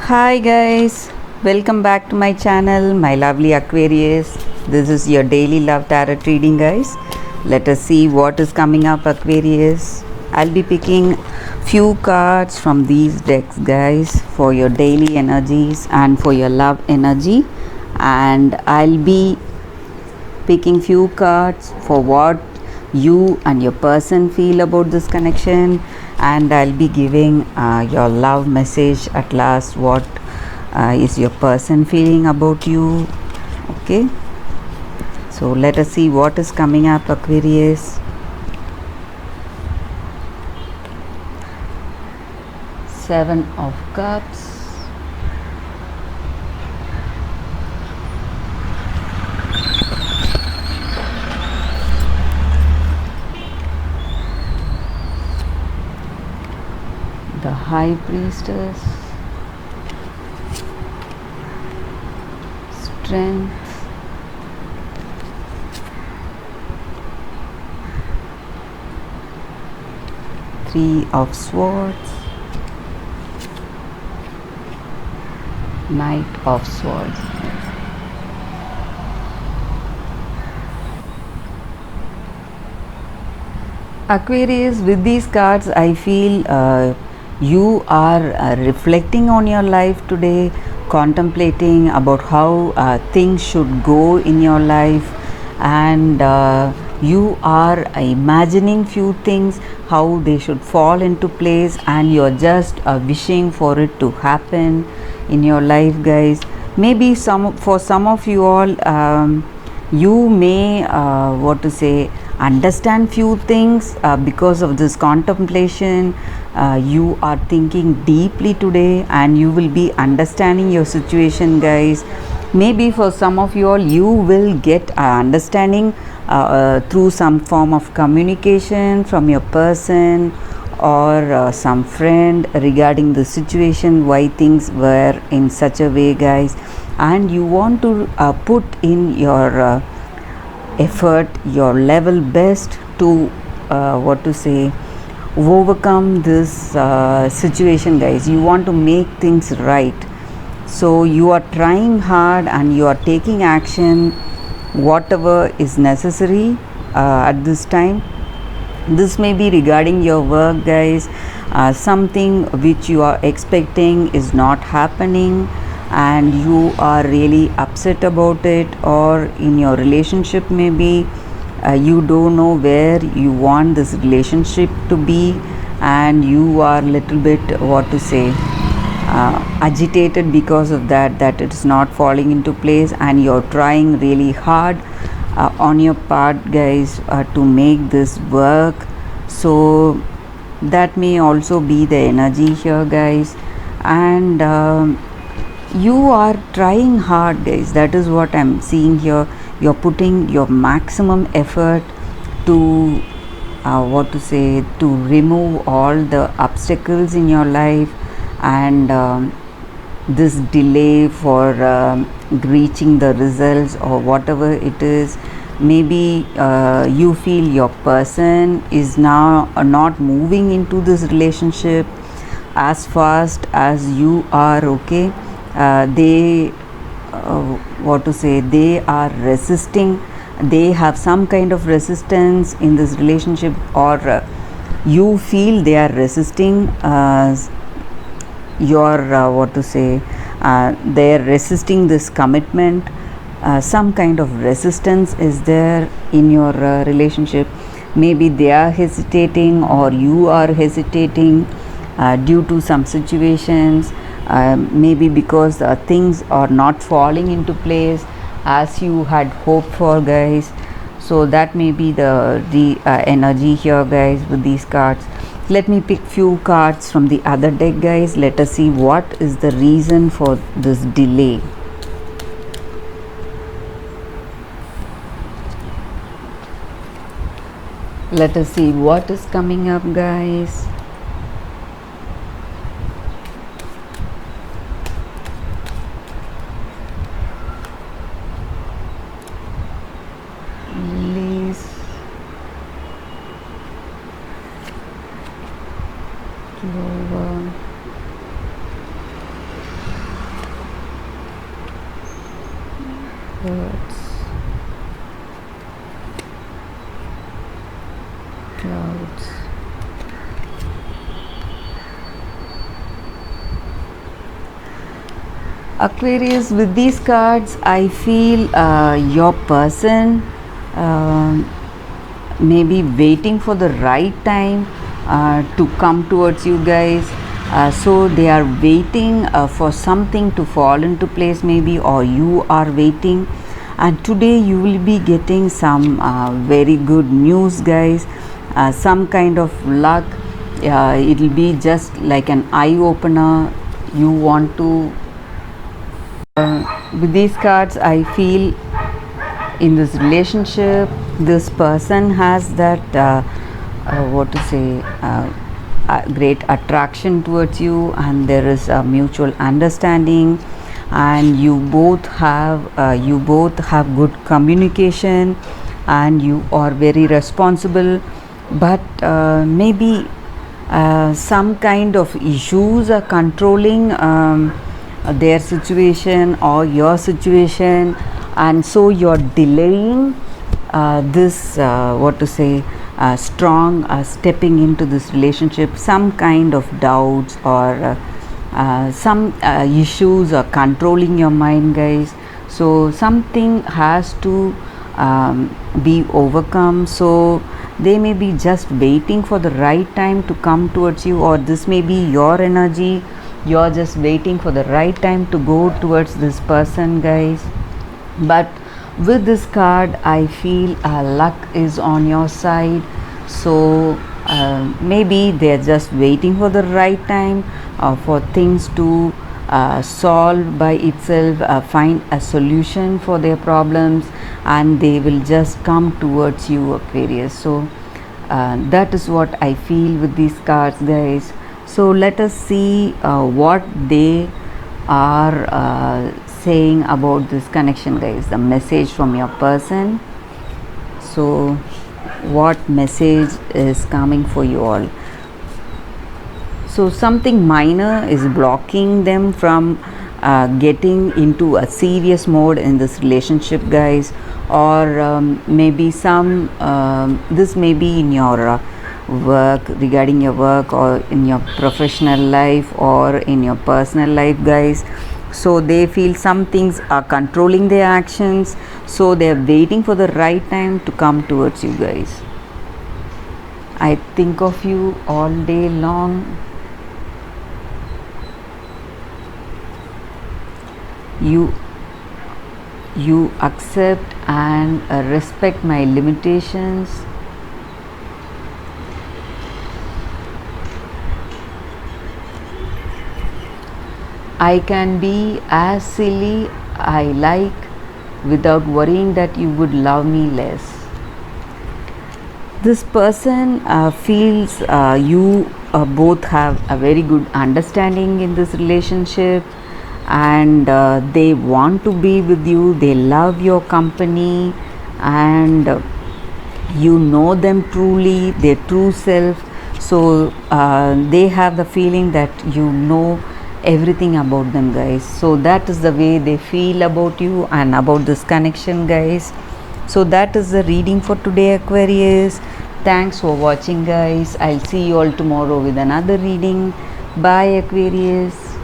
Hi guys, welcome back to my channel, my lovely Aquarius. This is your daily love tarot reading, guys. Let us see what is coming up, Aquarius. I'll be picking few cards from these decks, guys, for your daily energies and for your love energy. And I'll be picking few cards for what you and your person feel about this connection, and I'll be giving your love message at last. What is your person feeling about you? Okay, so let us see what is coming up, Aquarius. Seven of Cups, the High Priestess, Strength, Three of Swords, Knight of Swords. Aquarius, with these cards, I feel you are reflecting on your life today, contemplating about how things should go in your life, and you are imagining few things how they should fall into place, and you're just wishing for it to happen in your life, guys. Maybe for some of you all, you may what to say, understand few things because of this contemplation. You are thinking deeply today, and you will be understanding your situation, guys. Maybe for some of you all, you will get understanding through some form of communication from your person or some friend regarding the situation, why things were in such a way, guys. And you want to put in your effort, your level best to what to say, overcome this situation, guys. You want to make things right, so you are trying hard and you are taking action whatever is necessary at this time. This may be regarding your work, guys. Something which you are expecting is not happening and you are really upset about it, or in your relationship, maybe you don't know where you want this relationship to be, and you are little bit, what to say, agitated because of that it's not falling into place, and you're trying really hard on your part, guys, to make this work. So that may also be the energy here, guys. And you are trying hard, guys. That is what I'm seeing here. You're putting your maximum effort to what to say, to remove all the obstacles in your life, and this delay for reaching the results or whatever it is. Maybe you feel your person is now not moving into this relationship as fast as you are. Okay, they what to say, they are resisting, they have some kind of resistance in this relationship, or you feel they are resisting your what to say, they are resisting this commitment. Some kind of resistance is there in your relationship. Maybe they are hesitating or you are hesitating due to some situations. Maybe because things are not falling into place as you had hoped for, guys. So that may be the energy here, guys, with these cards. Let me pick few cards from the other deck, guys. Let us see what is the reason for this delay. Let us see what is coming up, guys. Release, Clover, birds, clouds. Aquarius, with these cards, I feel your person may be waiting for the right time to come towards you guys. So they are waiting for something to fall into place, maybe, or you are waiting. And today you will be getting some very good news, guys. Some kind of luck. It will be just like an eye opener. You want to. With these cards, I feel in this relationship, this person has that what to say, great attraction towards you, and there is a mutual understanding, and you both have good communication, and you are very responsible. But maybe some kind of issues are controlling their situation or your situation, and so you're delaying this what to say, strong stepping into this relationship. Some kind of doubts or some issues are controlling your mind, guys. So something has to be overcome. So they may be just waiting for the right time to come towards you, or this may be your energy. You're just waiting for the right time to go towards this person, guys. But with this card, I feel luck is on your side. So maybe they're just waiting for the right time for things to solve by itself, find a solution for their problems, and they will just come towards you, Aquarius. So that is what I feel with these cards, guys. So let us see what they are saying about this connection, guys. The message from your person. So what message is coming for you all? So something minor is blocking them from getting into a serious mode in this relationship, guys. Or maybe some this may be in your work, regarding your work, or in your professional life, or in your personal life, guys. So they feel some things are controlling their actions, so they're waiting for the right time to come towards you, guys. I think of you all day long. You accept and respect my limitations. I can be as silly I like without worrying that you would love me less. This person feels you both have a very good understanding in this relationship, and they want to be with you. They love your company, and you know them truly, their true self. So they have the feeling that you know everything about them, guys. So that is the way they feel about you and about this connection, guys. So that is the reading for today, Aquarius. Thanks for watching, guys. I'll see you all tomorrow with another reading. Bye, Aquarius.